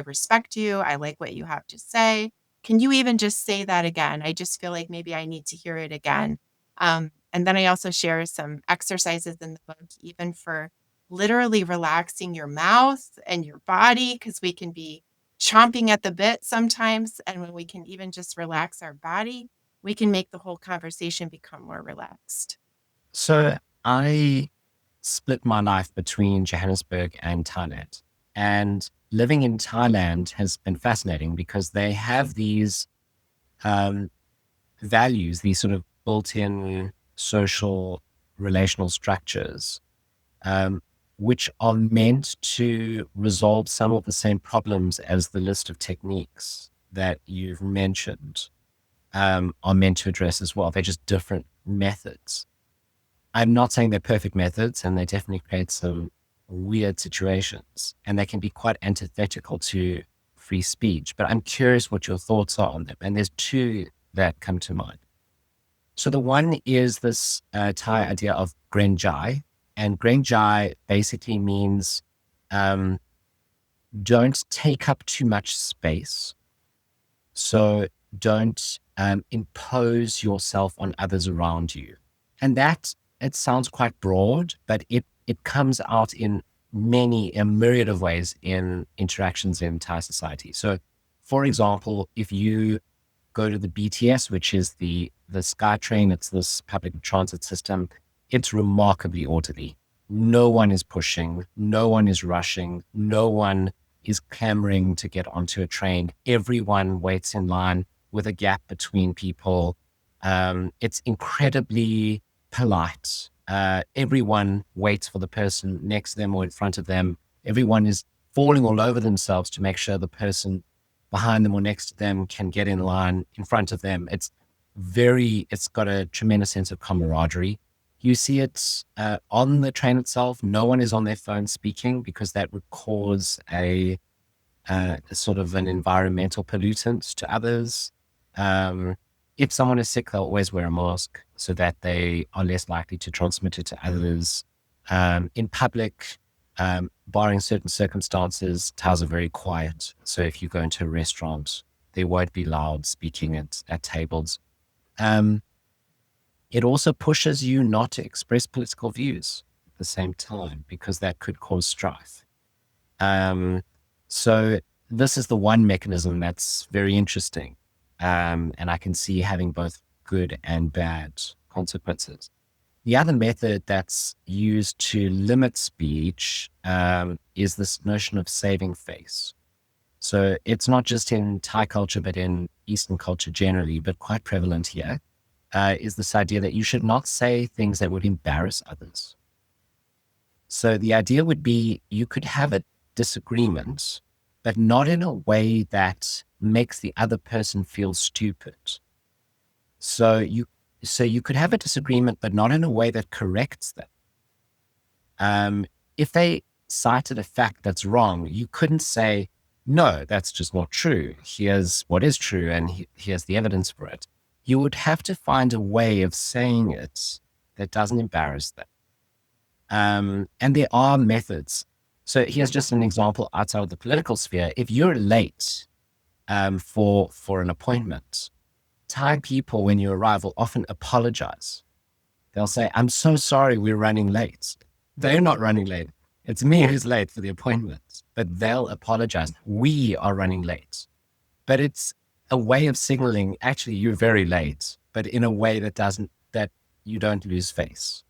respect you. I like what you have to say. Can you even just say that again? I just feel like maybe I need to hear it again." And then I also share some exercises in the book, even for literally relaxing your mouth and your body, because we can be chomping at the bit sometimes. And when we can even just relax our body, we can make the whole conversation become more relaxed. So I split my life between Johannesburg and Thailand. And living in Thailand has been fascinating because they have these um, values, these sort of built-in social relational structures, um, which are meant to resolve some of the same problems as the list of techniques that you've mentioned are meant to address as well. They're just different methods. I'm not saying they're perfect methods, and they definitely create some weird situations, and they can be quite antithetical to free speech. But I'm curious what your thoughts are on them. And there's two that come to mind. So the one is this Thai idea of Grenjai, and Grenjai basically means um, don't take up too much space. So don't impose yourself on others around you. And that, it sounds quite broad, but it comes out in a myriad of ways in interactions in Thai society. So, for example, if you go to the BTS, which is the SkyTrain, it's this public transit system, it's remarkably orderly. No one is pushing, no one is rushing, no one is clamoring to get onto a train. Everyone waits in line with a gap between people. It's incredibly polite. Everyone waits for the person next to them or in front of them. Everyone is falling all over themselves to make sure the person behind them or next to them can get in line in front of them. It's got a tremendous sense of camaraderie. You see it on the train itself. No one is on their phone speaking because that would cause a sort of an environmental pollutant to others. If someone is sick, they'll always wear a mask so that they are less likely to transmit it to others. In public, barring certain circumstances, towels are very quiet. So if you go into a restaurant, they won't be loud speaking at tables. It also pushes you not to express political views at the same time because that could cause strife. So this is the one mechanism that's very interesting. And I can see having both good and bad consequences. The other method that's used to limit speech is this notion of saving face. So it's not just in Thai culture, but in Eastern culture generally, but quite prevalent here, is this idea that you should not say things that would embarrass others. So the idea would be you could have a disagreement, but not in a way that makes the other person feel stupid. So you could have a disagreement, but not in a way that corrects them. If they cited a fact that's wrong, you couldn't say, no, that's just not true. Here's what is true, and here's the evidence for it. You would have to find a way of saying it that doesn't embarrass them. And there are methods. So here's just an example outside of the political sphere. If you're late for an appointment, Thai people, when you arrive, will often apologize. They'll say, I'm so sorry we're running late. They're not running late. It's me who's late for the appointment. But they'll apologize. We are running late. But it's a way of signaling, actually, you're very late, but in a way that you don't lose face.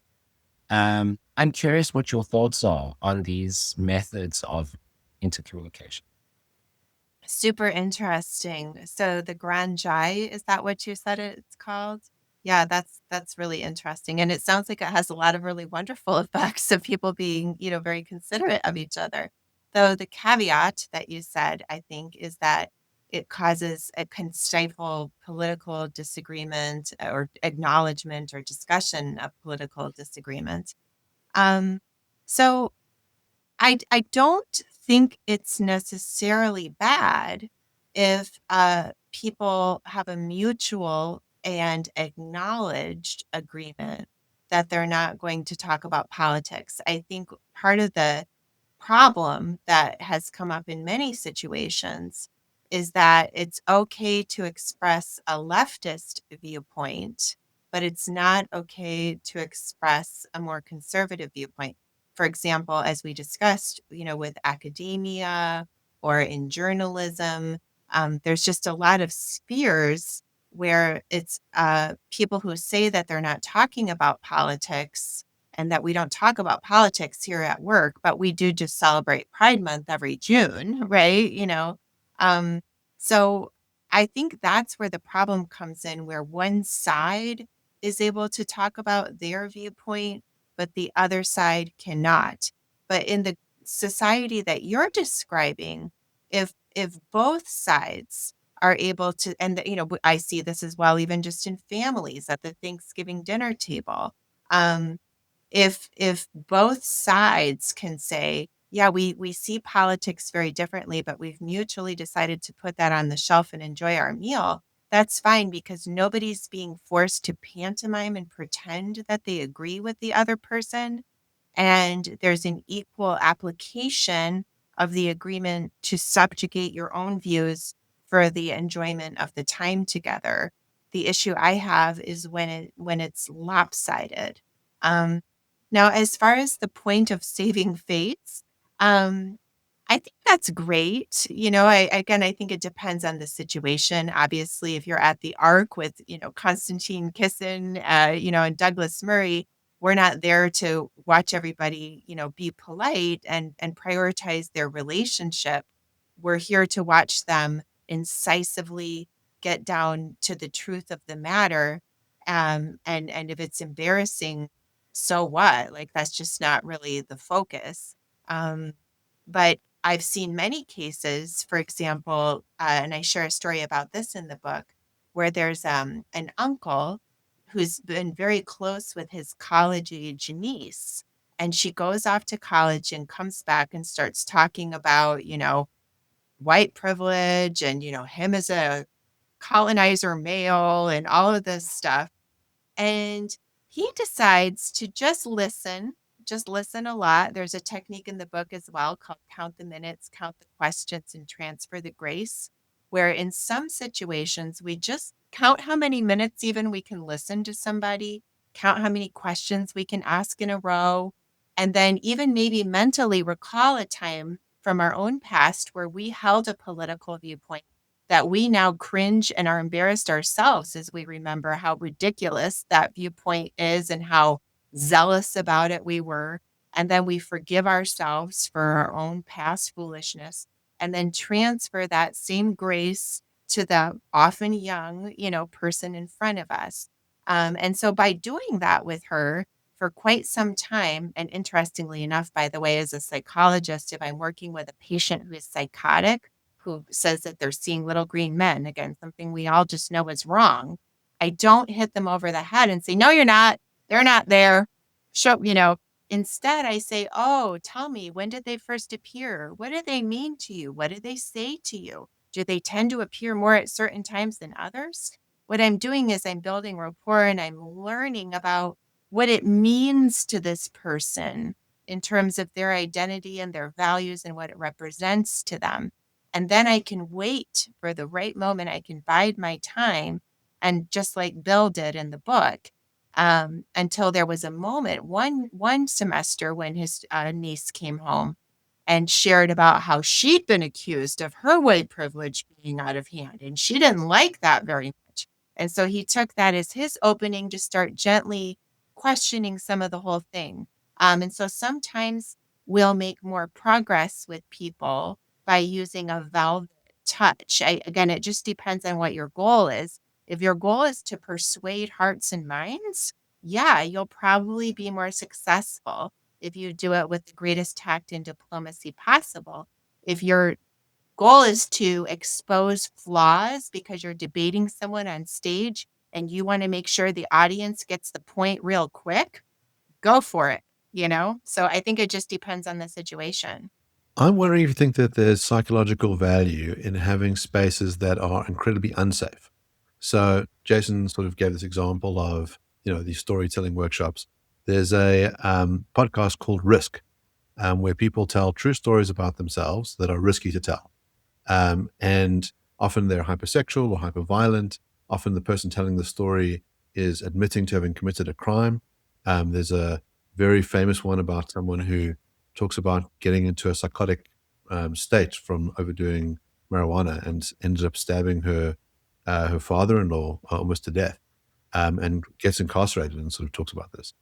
I'm curious what your thoughts are on these methods of intercommunication. Super interesting. So the Grand Jai, is that what you said it's called? Yeah, that's really interesting. And it sounds like it has a lot of really wonderful effects of people being, very considerate of each other. Though the caveat that you said, I think, is that it can stifle political disagreement or acknowledgement or discussion of political disagreement. Um, so I don't think it's necessarily bad if people have a mutual and acknowledged agreement that they're not going to talk about politics. I think part of the problem that has come up in many situations is that it's okay to express a leftist viewpoint, but it's not okay to express a more conservative viewpoint. For example, as we discussed, with academia or in journalism, there's just a lot of spheres where it's people who say that they're not talking about politics and that we don't talk about politics here at work, but we do just celebrate Pride Month every June, right? Um, so I think that's where the problem comes in, where one side is able to talk about their viewpoint, but the other side cannot. But in the society that you're describing, if both sides are able to, and I see this as well, even just in families at the Thanksgiving dinner table. If both sides can say, yeah, we see politics very differently, but we've mutually decided to put that on the shelf and enjoy our meal, that's fine because nobody's being forced to pantomime and pretend that they agree with the other person. And there's an equal application of the agreement to subjugate your own views for the enjoyment of the time together. The issue I have is when it's lopsided. Um, Now, as far as the point of saving face, um, I think that's great. I think it depends on the situation. Obviously, if you're at the Ark with, Constantine Kissin, and Douglas Murray, we're not there to watch everybody, be polite and prioritize their relationship. We're here to watch them incisively get down to the truth of the matter. And if it's embarrassing, so what? Like, that's just not really the focus. Um, but I've seen many cases, for example, and I share a story about this in the book, where there's an uncle who's been very close with his college age niece. And she goes off to college and comes back and starts talking about, white privilege and, him as a colonizer male and all of this stuff. And he decides to just listen a lot. There's a technique in the book as well called count the minutes, count the questions, and transfer the grace, where in some situations we just count how many minutes even we can listen to somebody, count how many questions we can ask in a row, and then even maybe mentally recall a time from our own past where we held a political viewpoint that we now cringe and are embarrassed ourselves as we remember how ridiculous that viewpoint is and how zealous about it we were. And then we forgive ourselves for our own past foolishness and then transfer that same grace to the often young, person in front of us. And so by doing that with her for quite some time, and interestingly enough, by the way, as a psychologist, if I'm working with a patient who is psychotic, who says that they're seeing little green men, again, something we all just know is wrong, I don't hit them over the head and say, no, you're not. They're not there. Show. Instead, I say, oh, tell me, when did they first appear? What do they mean to you? What do they say to you? Do they tend to appear more at certain times than others? What I'm doing is I'm building rapport and I'm learning about what it means to this person in terms of their identity and their values and what it represents to them. And then I can wait for the right moment. I can bide my time. And just like Bill did in the book, until there was a moment, one semester when his niece came home and shared about how she'd been accused of her white privilege being out of hand. And she didn't like that very much. And so he took that as his opening to start gently questioning some of the whole thing. And so sometimes we'll make more progress with people by using a velvet touch. Again, it just depends on what your goal is. If your goal is to persuade hearts and minds, yeah, you'll probably be more successful if you do it with the greatest tact and diplomacy possible. If your goal is to expose flaws because you're debating someone on stage and you want to make sure the audience gets the point real quick, go for it. So I think it just depends on the situation. I'm wondering if you think that there's psychological value in having spaces that are incredibly unsafe. So Jason sort of gave this example of, these storytelling workshops. There's a podcast called Risk, where people tell true stories about themselves that are risky to tell. And often they're hypersexual or hyperviolent. Often the person telling the story is admitting to having committed a crime. There's a very famous one about someone who talks about getting into a psychotic state from overdoing marijuana and ended up stabbing her father-in-law almost to death, and gets incarcerated and sort of talks about this.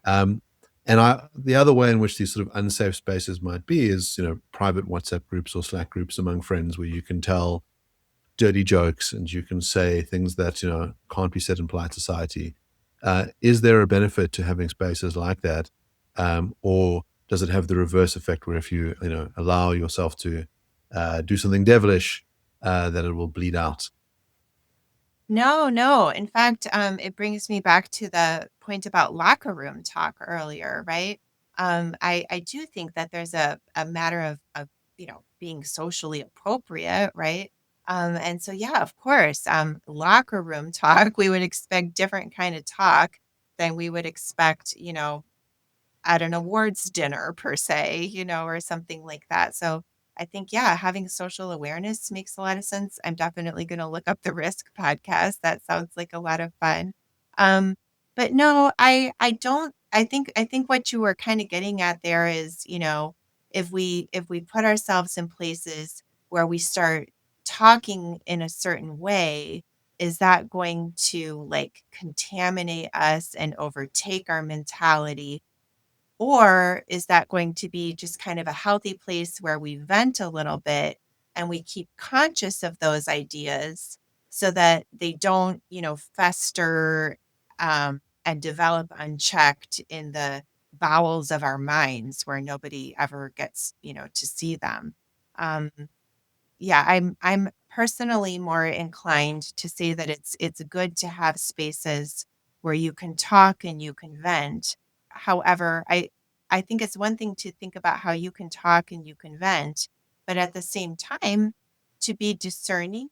The other way in which these sort of unsafe spaces might be is, private WhatsApp groups or Slack groups among friends where you can tell dirty jokes and you can say things that, can't be said in polite society. Is there a benefit to having spaces like that? Or does it have the reverse effect where if you, allow yourself to do something devilish, that it will bleed out? No, no. In fact, it brings me back to the point about locker room talk earlier, right? I do think that there's a matter of being socially appropriate, right? And so yeah, of course, locker room talk, we would expect different kind of talk than we would expect, at an awards dinner per se, or something like that. So I think, yeah, having social awareness makes a lot of sense. I'm definitely going to look up the Risk podcast. That sounds like a lot of fun. Um, but no, I don't. I think what you were kind of getting at there is, if we put ourselves in places where we start talking in a certain way, is that going to like contaminate us and overtake our mentality? Or is that going to be just kind of a healthy place where we vent a little bit and we keep conscious of those ideas so that they don't, fester? and develop unchecked in the bowels of our minds where nobody ever gets, to see them. Um, yeah, I'm personally more inclined to say that it's good to have spaces where you can talk and you can vent. However, I think it's one thing to think about how you can talk and you can vent, but at the same time, to be discerning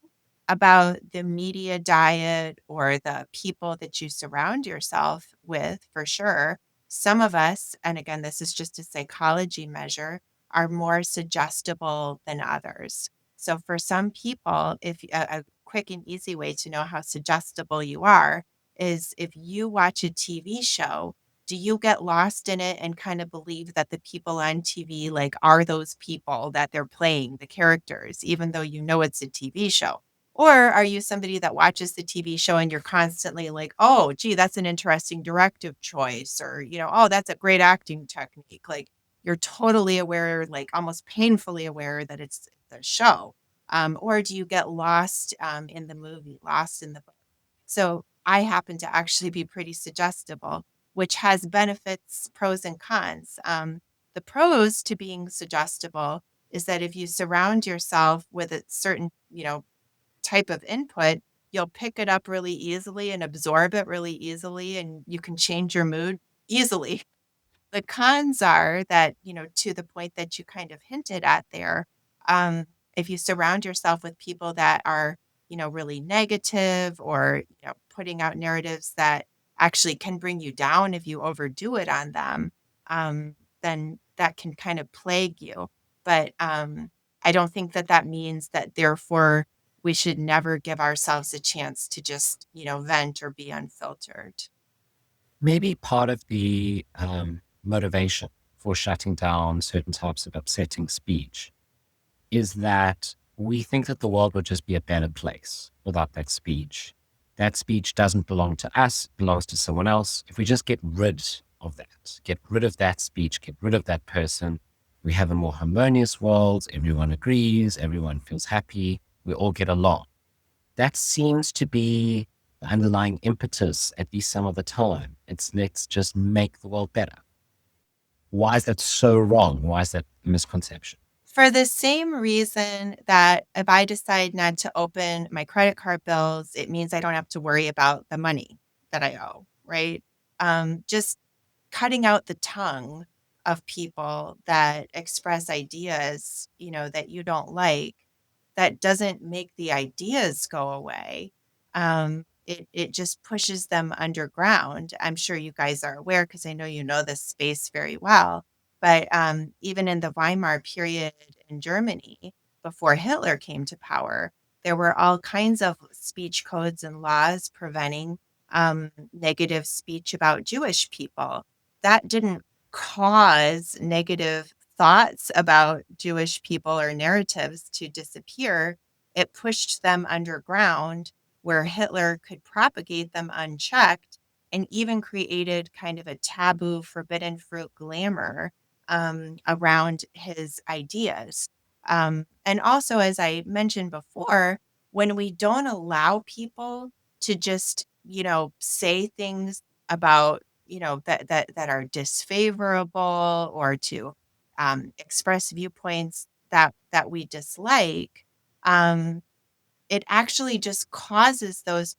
about the media diet or the people that you surround yourself with, for sure. Some of us, and again, this is just a psychology measure, are more suggestible than others. So for some people, if a quick and easy way to know how suggestible you are is if you watch a TV show, do you get lost in it and kind of believe that the people on TV like are those people that they're playing, the characters, even though you know it's a TV show? Or are you somebody that watches the TV show and you're constantly like, oh, gee, that's an interesting directive choice, or, oh, that's a great acting technique. Like you're totally aware, like almost painfully aware that it's the show. Or do you get lost in the movie, lost in the book? So I happen to actually be pretty suggestible, which has benefits, pros and cons. The pros to being suggestible is that if you surround yourself with a certain, type of input, you'll pick it up really easily and absorb it really easily, and you can change your mood easily. The cons are that, to the point that you kind of hinted at there, um, if you surround yourself with people that are, really negative or, putting out narratives that actually can bring you down if you overdo it on them, um, then that can kind of plague you. But I don't think that that means that therefore we should never give ourselves a chance to just, vent or be unfiltered. Maybe part of the motivation for shutting down certain types of upsetting speech is that we think that the world would just be a better place without that speech. That speech doesn't belong to us, it belongs to someone else. If we just get rid of that, get rid of that speech, get rid of that person, we have a more harmonious world. Everyone agrees, everyone feels happy, we all get along. That seems to be the underlying impetus, at least some of the time. It's let's just make the world better. Why is that so wrong? Why is that a misconception? For the same reason that if I decide not to open my credit card bills, it means I don't have to worry about the money that I owe, right? Just cutting out the tongue of people that express ideas, that you don't like, that doesn't make the ideas go away. It just pushes them underground. I'm sure you guys are aware because I know you know this space very well. But even in the Weimar period in Germany, before Hitler came to power, there were all kinds of speech codes and laws preventing negative speech about Jewish people. That didn't cause negative thoughts about Jewish people or narratives to disappear. It pushed them underground where Hitler could propagate them unchecked and even created kind of a taboo, forbidden fruit glamour around his ideas. And also, as I mentioned before, when we don't allow people to just, say things about, that are disfavorable or to express viewpoints that we dislike, um, it actually just causes those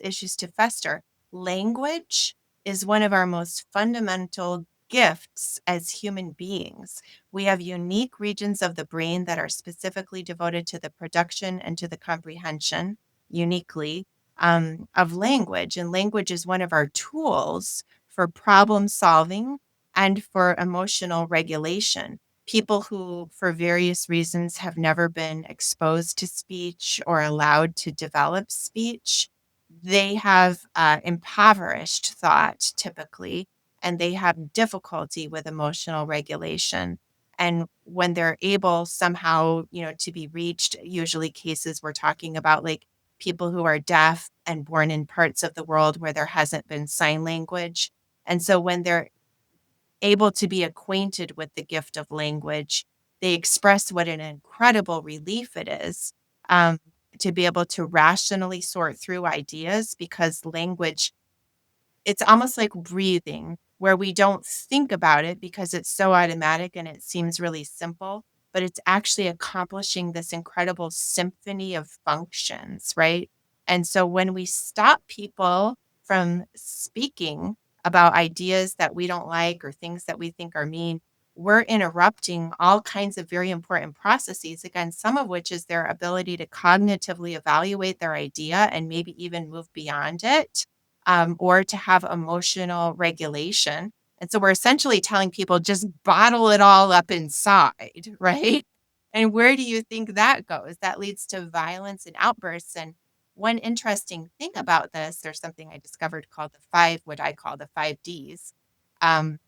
issues to fester. Language is one of our most fundamental gifts as human beings. We have unique regions of the brain that are specifically devoted to the production and to the comprehension, uniquely, of language. And language is one of our tools for problem solving and for emotional regulation. People who, for various reasons, have never been exposed to speech or allowed to develop speech, they have impoverished thought typically, and they have difficulty with emotional regulation. And when they're able somehow, to be reached, usually cases we're talking about like people who are deaf and born in parts of the world where there hasn't been sign language. And so when they're able to be acquainted with the gift of language, they express what an incredible relief it is um, to be able to rationally sort through ideas because language it's almost like breathing, where we don't think about it because it's so automatic and it seems really simple, but it's actually accomplishing this incredible symphony of functions, right? And so when we stop people from speaking about ideas that we don't like or things that we think are mean, we're interrupting all kinds of very important processes. Again, some of which is their ability to cognitively evaluate their idea and maybe even move beyond it, or to have emotional regulation. And so we're essentially telling people just bottle it all up inside, right? And where do you think that goes? That leads to violence and outbursts. And one interesting thing about this, there's something I discovered called what I call the 5 Ds, um,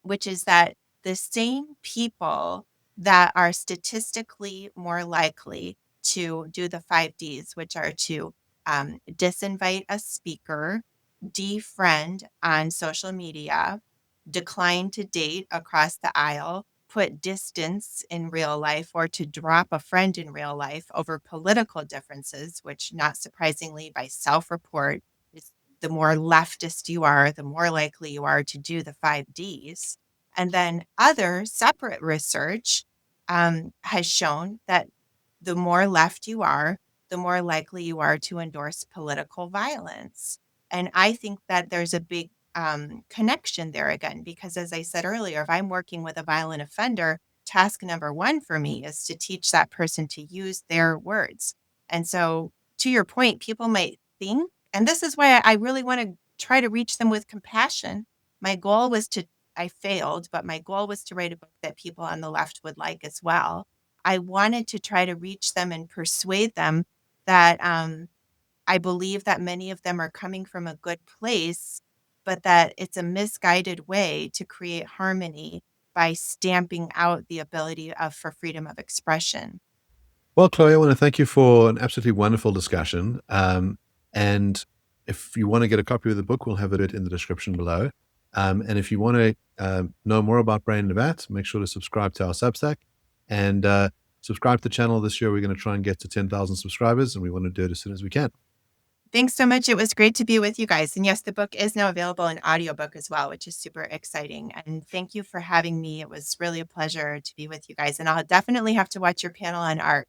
which is that the same people that are statistically more likely to do the 5 Ds, which are to disinvite a speaker, defriend on social media, decline to date across the aisle, put distance in real life, or to drop a friend in real life over political differences, which, not surprisingly, by self report, is the more leftist you are, the more likely you are to do the 5 Ds. And then other separate research has shown that the more left you are, the more likely you are to endorse political violence. And I think that there's a big connection there again, because as I said earlier, if I'm working with a violent offender, task number one for me is to teach that person to use their words. And so, to your point, people might think, and this is why I really want to try to reach them with compassion. My goal was to, I failed, but my goal was to write a book that people on the left would like as well. I wanted to try to reach them and persuade them that I believe that many of them are coming from a good place, but that it's a misguided way to create harmony by stamping out the ability for freedom of expression. Well, Chloe, I want to thank you for an absolutely wonderful discussion. And if you want to get a copy of the book, we'll have it in the description below. And if you want to know more about Brain in a Vat, make sure to subscribe to our Substack and subscribe to the channel. This year, we're going to try and get to 10,000 subscribers, and we want to do it as soon as we can. Thanks so much. It was great to be with you guys. And yes, the book is now available in audiobook as well, which is super exciting. And thank you for having me. It was really a pleasure to be with you guys. And I'll definitely have to watch your panel on art.